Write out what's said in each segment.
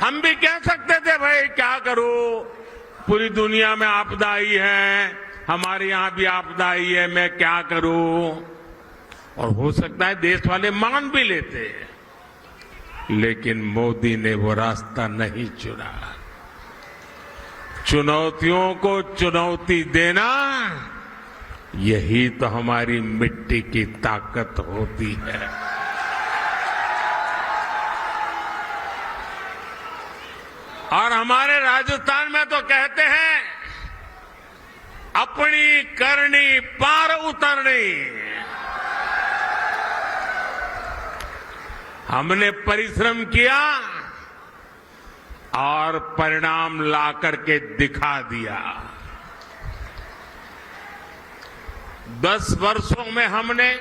हम भी कह सकते थे भाई क्या करूं, पूरी दुनिया में आपदा आई है, हमारे यहां भी आपदा आई है, मैं क्या करूं। और हो सकता है देश वाले मान भी लेते, लेकिन मोदी ने वो रास्ता नहीं चुना। चुनौतियों को चुनौती देना, यही तो हमारी मिट्टी की ताकत होती है। और हमारे राजस्थान में तो कहते हैं, अपनी करनी पार उतरनी। हमने परिश्रम किया और परिणाम ला करके दिखा दिया। 10 वर्षों में हमने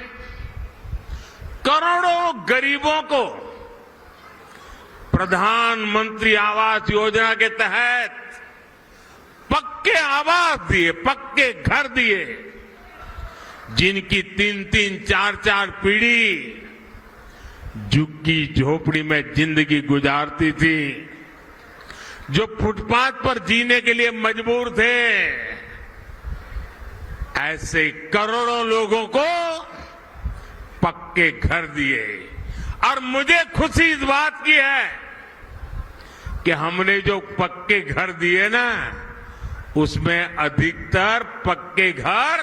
करोड़ों गरीबों को प्रधानमंत्री आवास योजना के तहत पक्के आवास दिए, पक्के घर दिए, जिनकी 3-3, 4-4 पीढ़ी झुग्गी झोपड़ी में जिंदगी गुजारती थी, जो फुटपाथ पर जीने के लिए मजबूर थे, ऐसे करोड़ों लोगों को पक्के घर दिए। और मुझे खुशी इस बात की है कि हमने जो पक्के घर दिए ना, उसमें अधिकतर पक्के घर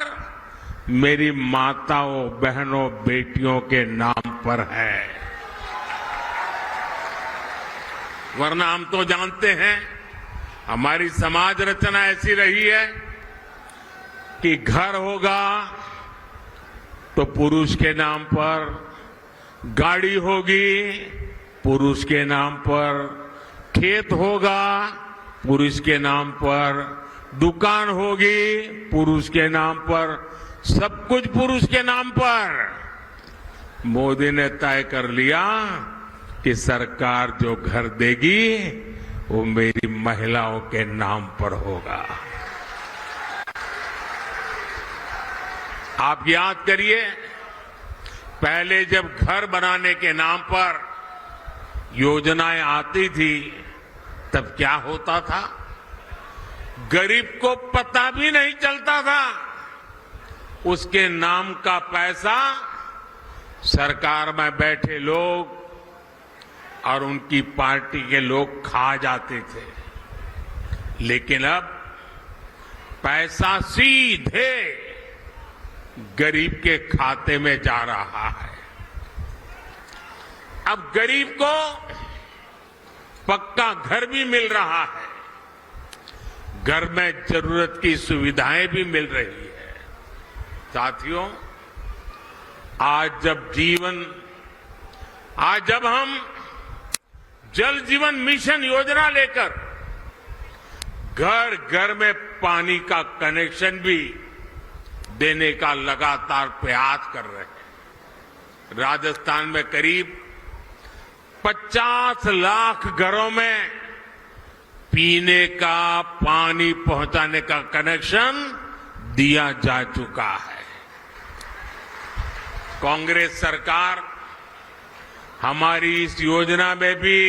मेरी माताओं, बहनों, बेटियों के नाम पर है। वरना हम तो जानते हैं, हमारी समाज रचना ऐसी रही है कि घर होगा तो पुरुष के नाम पर, गाड़ी होगी पुरुष के नाम पर, खेत होगा पुरुष के नाम पर, दुकान होगी पुरुष के नाम पर, सब कुछ पुरुष के नाम पर। मोदी ने तय कर लिया कि सरकार जो घर देगी वो मेरी महिलाओं के नाम पर होगा। आप याद करिए, पहले जब घर बनाने के नाम पर योजनाएं आती थी, तब क्या होता था, गरीब को पता भी नहीं चलता था। उसके नाम का पैसा सरकार में बैठे लोग और उनकी पार्टी के लोग खा जाते थे। लेकिन अब पैसा सीधे गरीब के खाते में जा रहा है। अब गरीब को पक्का घर भी मिल रहा है, घर में जरूरत की सुविधाएं भी मिल रही है। साथियों, आज जब हम जल जीवन मिशन योजना लेकर घर घर में पानी का कनेक्शन भी देने का लगातार प्रयास कर रहे हैं। राजस्थान में करीब 50 लाख घरों में पीने का पानी पहुंचाने का कनेक्शन दिया जा चुका है। कांग्रेस सरकार हमारी इस योजना में भी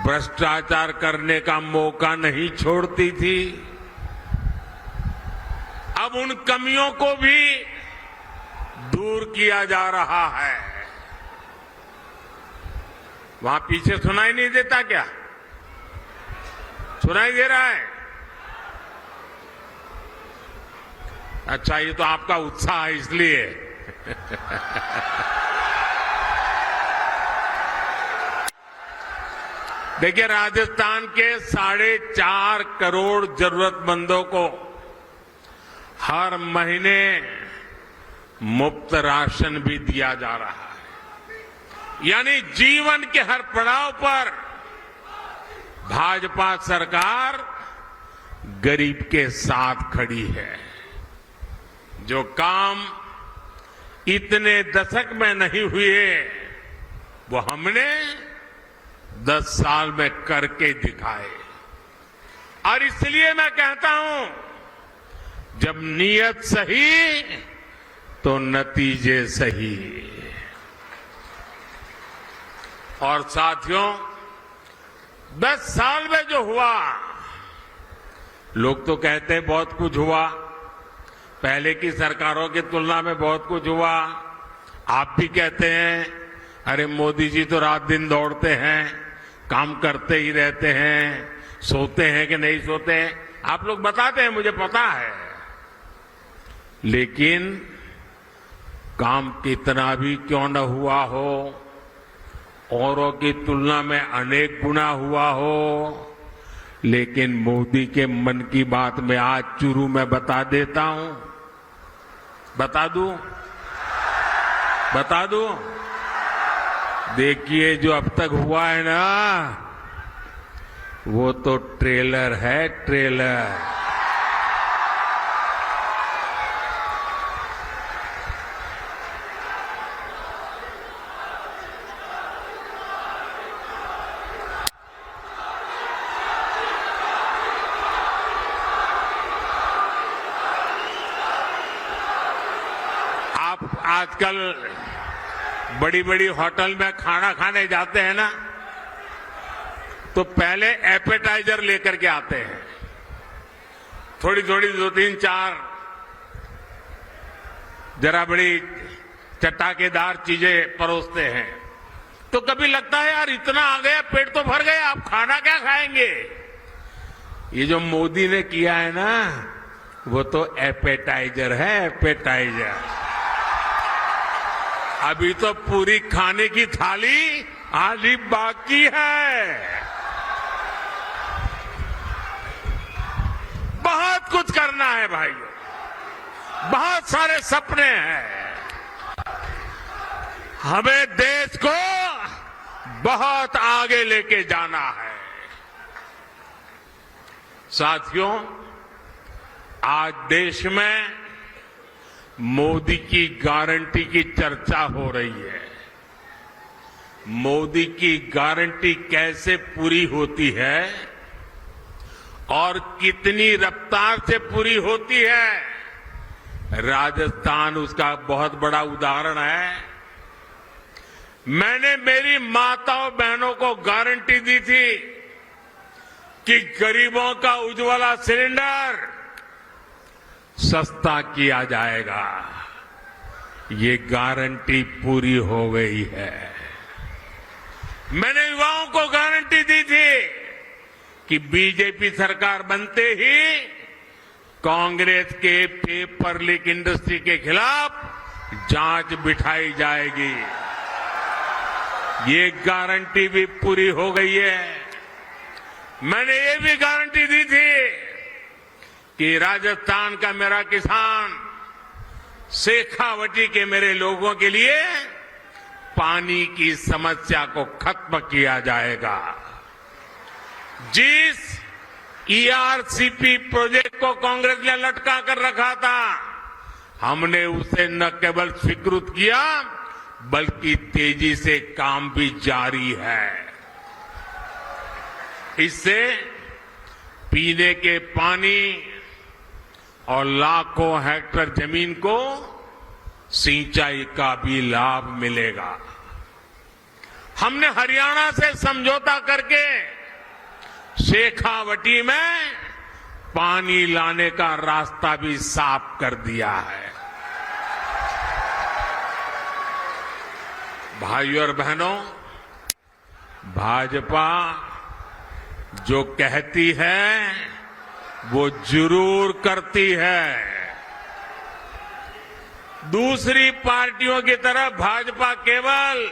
भ्रष्टाचार करने का मौका नहीं छोड़ती थी। अब उन कमियों को भी दूर किया जा रहा है। वहां पीछे सुनाई नहीं देता क्या? सुनाई दे रहा है? अच्छा, ये तो आपका उत्साह है इसलिए। देखिए, राजस्थान के 4.5 करोड़ जरूरतमंदों को हर महीने मुफ्त राशन भी दिया जा रहा है। यानी जीवन के हर पड़ाव पर भाजपा सरकार गरीब के साथ खड़ी है। जो काम इतने दशक में नहीं हुए, वो हमने 10 साल में करके दिखाए। और इसलिए मैं कहता हूं, जब नीयत सही तो नतीजे सही। और साथियों, 10 साल में जो हुआ, लोग तो कहते हैं बहुत कुछ हुआ, पहले की सरकारों की तुलना में बहुत कुछ हुआ। आप भी कहते हैं अरे मोदी जी तो रात दिन दौड़ते हैं, काम करते ही रहते हैं, सोते हैं कि नहीं सोते हैं, आप लोग बताते हैं, मुझे पता है। लेकिन काम कितना भी क्यों न हुआ हो, औरों की तुलना में अनेक गुना हुआ हो, लेकिन मोदी के मन की बात में आज चुरू में बता देता हूं। बता दूं? देखिए जो अब तक हुआ है ना, वो तो ट्रेलर है, ट्रेलर। आप आजकल बड़ी बड़ी होटल में खाना खाने जाते हैं ना, तो पहले एपेटाइजर लेकर के आते हैं, थोड़ी थोड़ी 2-3-4 जरा बड़ी चटाकेदार चीजें परोसते हैं। तो कभी लगता है यार इतना आ गया, पेट तो भर गया, आप खाना क्या खाएंगे। ये जो मोदी ने किया है ना, वो तो एपेटाइजर है, एपेटाइजर। अभी तो पूरी खाने की थाली आधी बाकी है। बहुत कुछ करना है भाइयों, बहुत सारे सपने हैं। हमें देश को बहुत आगे लेके जाना है। साथियों, आज देश में मोदी की गारंटी की चर्चा हो रही है। मोदी की गारंटी कैसे पूरी होती है और कितनी रफ्तार से पूरी होती है, राजस्थान उसका बहुत बड़ा उदाहरण है। मैंने मेरी माताओं बहनों को गारंटी दी थी कि गरीबों का उज्ज्वला सिलेंडर सस्ता किया जाएगा। ये गारंटी पूरी हो गई है। मैंने युवाओं को गारंटी दी थी कि बीजेपी सरकार बनते ही कांग्रेस के पेपर लीक इंडस्ट्री के खिलाफ जांच बिठाई जाएगी। ये गारंटी भी पूरी हो गई है। मैंने ये भी गारंटी दी थी कि राजस्थान का मेरा किसान, शेखावटी के मेरे लोगों के लिए पानी की समस्या को खत्म किया जाएगा। जिस ईआरसीपी प्रोजेक्ट को कांग्रेस ने लटका कर रखा था, हमने उसे न केवल स्वीकृत किया बल्कि तेजी से काम भी जारी है। इससे पीने के पानी और लाखों हेक्टेयर जमीन को सिंचाई का भी लाभ मिलेगा। हमने हरियाणा से समझौता करके शेखावटी में पानी लाने का रास्ता भी साफ कर दिया है। भाइयों और बहनों, भाजपा जो कहती है वो जरूर करती है। दूसरी पार्टियों की तरह भाजपा केवल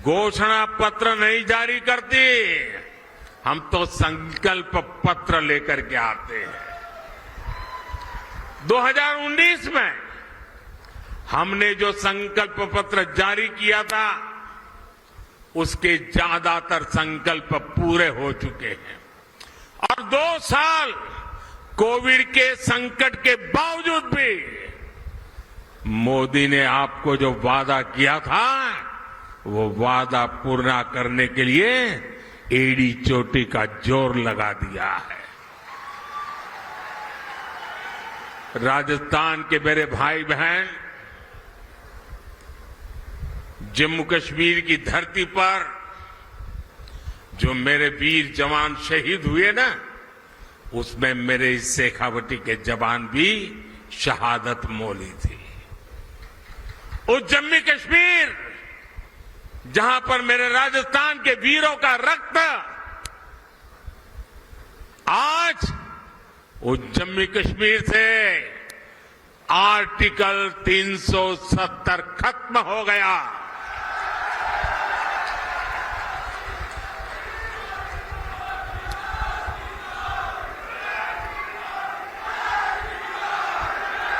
घोषणा पत्र नहीं जारी करती, हम तो संकल्प पत्र लेकर के आते हैं। 2019 में हमने जो संकल्प पत्र जारी किया था, उसके ज्यादातर संकल्प पूरे हो चुके हैं। और 2 साल कोविड के संकट के बावजूद भी मोदी ने आपको जो वादा किया था, वो वादा पूरा करने के लिए एड़ी चोटी का जोर लगा दिया है। राजस्थान के मेरे भाई बहन, जम्मू कश्मीर की धरती पर जो मेरे वीर जवान शहीद हुए ना, उसमें मेरे इस शेखावटी के जवान भी शहादत मोली थी। उस जम्मू कश्मीर जहां पर मेरे राजस्थान के वीरों का रक्त आज उस जम्मू कश्मीर से आर्टिकल 370 खत्म हो गया।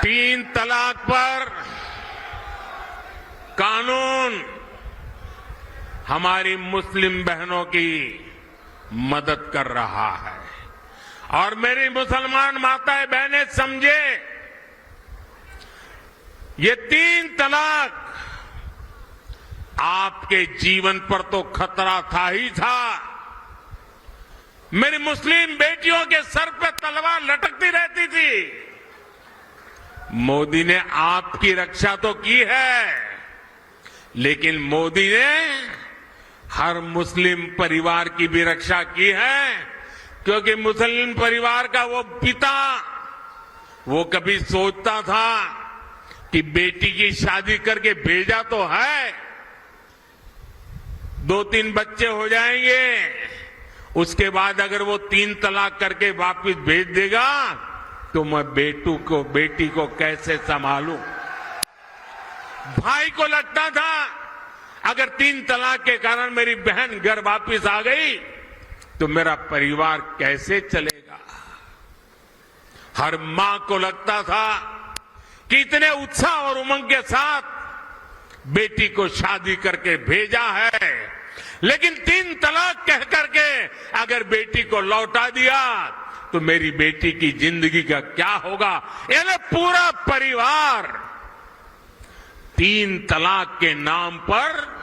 तीन तलाक पर कानून हमारी मुस्लिम बहनों की मदद कर रहा है और मेरी मुसलमान माताएं बहनें समझे, ये तीन तलाक आपके जीवन पर तो खतरा था ही था। मेरी मुस्लिम बेटियों के सर पे तलवार लटकती रहती थी। मोदी ने आपकी रक्षा तो की है, लेकिन मोदी ने हर मुस्लिम परिवार की भी रक्षा की है, क्योंकि मुस्लिम परिवार का वो पिता वो कभी सोचता था कि बेटी की शादी करके भेजा तो है, 2-3 बच्चे हो जाएंगे, उसके बाद अगर वो 3 तलाक करके वापस भेज देगा तो मैं बेटी को कैसे संभालूं। भाई को लगता था अगर 3 तलाक के कारण मेरी बहन घर वापस आ गई तो मेरा परिवार कैसे चलेगा। हर मां को लगता था कि इतने उत्साह और उमंग के साथ बेटी को शादी करके भेजा है, लेकिन 3 तलाक कह करके अगर बेटी को लौटा दिया तो मेरी बेटी की जिंदगी का क्या होगा। यानी पूरा परिवार 3 तलाक के नाम पर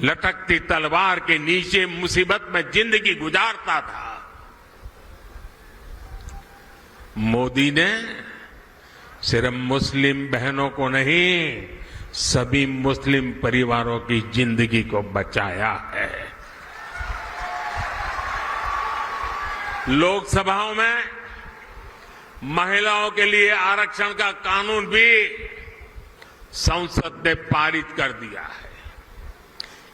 लटकती तलवार के नीचे मुसीबत में जिंदगी गुजारता था। मोदी ने सिर्फ मुस्लिम बहनों को नहीं, सभी मुस्लिम परिवारों की जिंदगी को बचाया है। लोकसभाओं में महिलाओं के लिए आरक्षण का कानून भी संसद ने पारित कर दिया है।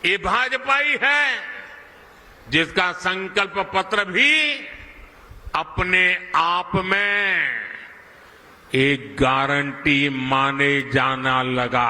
ये भाजपा ही है जिसका संकल्प पत्र भी अपने आप में एक गारंटी माने जाना लगा